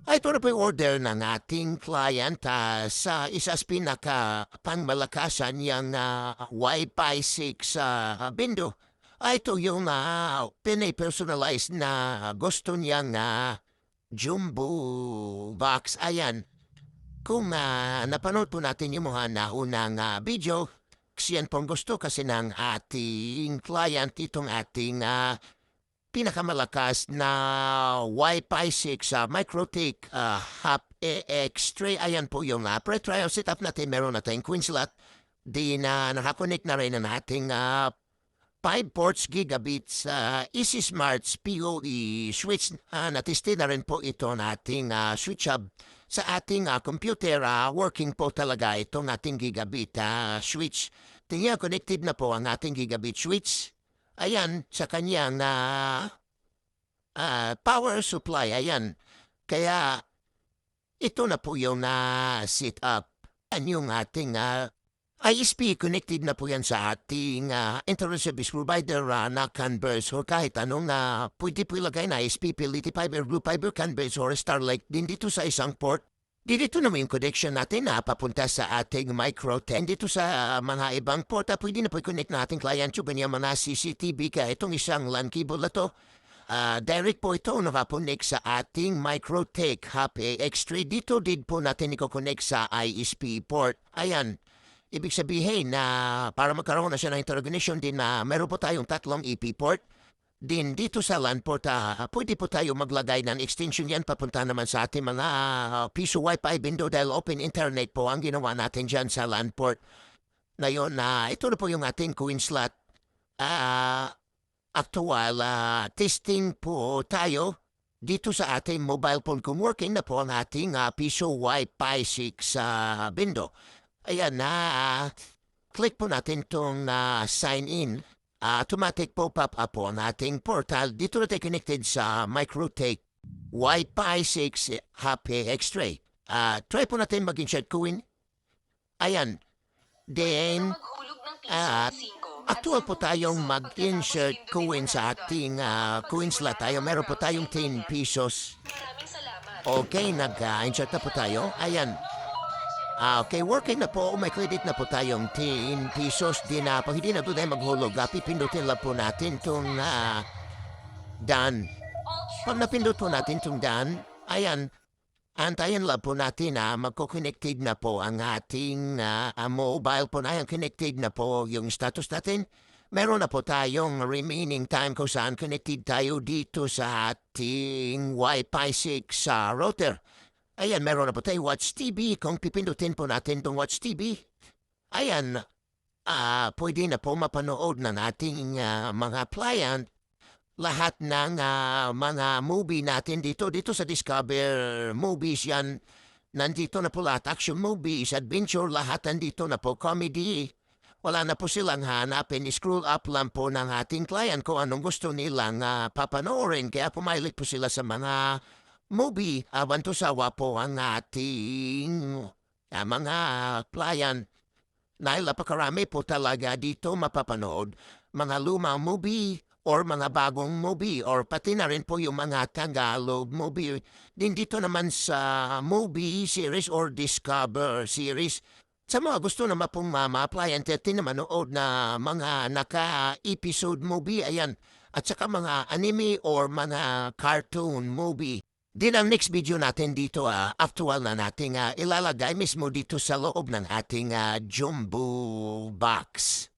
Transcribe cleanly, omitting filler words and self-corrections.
Ay, ito na po yung order ng ating client sa isa sa pangmalakasan yung Wi-Fi 6 Bindo. Ay, ito yung pinapersonalize na gusto niyang jumbo box. Ayan, kung napanood po natin yung mga naunang video, kasi yan pong gusto kasi ng ating client itong ating pinakamalakas na Wi-Fi 6 MikroTik Hub AX3. Ayan po yung pre-trial setup natin. Meron na tayong Queen slot. Di na nakakonect na rin ang ating 5 ports gigabits Easy Smarts PoE switch. Natested na rin po ito na ating switch hub sa ating computer. Working po talaga itong ating gigabit switch. Tingnan, connected na po ang ating gigabit switch. Ayan, sa kanyang power supply. Ayan, kaya ito na po yung set up. Ayan yung ating ISP, connected na po yan sa ating internet service provider na Converse or kahit anong pwede po ilagay na ISP, PLDT Fiber, Blue Fiber, Converse or Starlink din dito sa isang port. Dito naman yung connection natin na papunta sa ating micro-10. Dito sa mga ibang port, pwede na po i-connect na ating client yung kanyang mga CCTV ka itong isang LAN cable na to. Direct po ito nakaponek sa ating MikroTik Hub AX3. Dito din po natin i-connect sa ISP port. Ayan, ibig sabihin na para magkaroon na siya ng interconnection din meron po tayong tatlong EP port. Din dito sa LAN port, pwede po tayo maglagay ng extension yan papunta naman sa ating mga piso Wi-Fi window dahil open internet po ang ginawa natin dyan sa LAN port. Ngayon, ito na po yung ating Queen slot. Actual testing po tayo dito sa ating mobile phone kung working na po ang ating piso Wi-Fi 6 window. Ayan click po natin itong sign in. Automatic pop-up po ang ating portal. Dito na tayo connected sa MikroTik Wi-Fi 6 Hub AX3. Try po natin mag-insert Queen. Ayan. Then, actual po tayong mag-insert Queen sa ating Queen slot tayo. Meron po tayong 10 pesos. Okay, nag-insert na po tayo. Ayan. Okay, working na po. May credit na po tayong 10 pesos. Pag hindi na doon maghulog, pipindutin lang po natin itong done. Pag napindot po natin itong done, ayan, antayin lang po natin magko-connected na po ang ating mobile po na yan. Connected na po yung status natin. Meron na po tayong remaining time kung saan connected tayo dito sa ating Wi-Fi 6 router. Ayan, meron na po tayo Watch TV. Kung pipindutin po natin itong Watch TV, ayan, pwede na po mapanood ng ating mga client lahat ng mga movie natin dito. Dito sa Discover Movies yan, nandito na po lahat. Action movies, adventure, lahat nandito na po. Comedy, wala na po silang hanapin. Scroll up lang po ng ating client kung anong gusto nilang papanoorin. Kaya pumilit po sila sa mga movie. Abantusawa po ang ating mga client. Dahil napakarami po talaga dito mapapanood. Mga lumang movie or mga bagong movie or pati na rin po yung mga Tagalog movie. Din dito naman sa movie series or Discover series. Sa mga gusto naman pong ma-apply and manood na mga naka-episode movie, ayan. At saka mga anime or mga cartoon movie. Din ang next video natin dito, actual na nating ilalagay mismo dito sa loob ng ating jumbo box.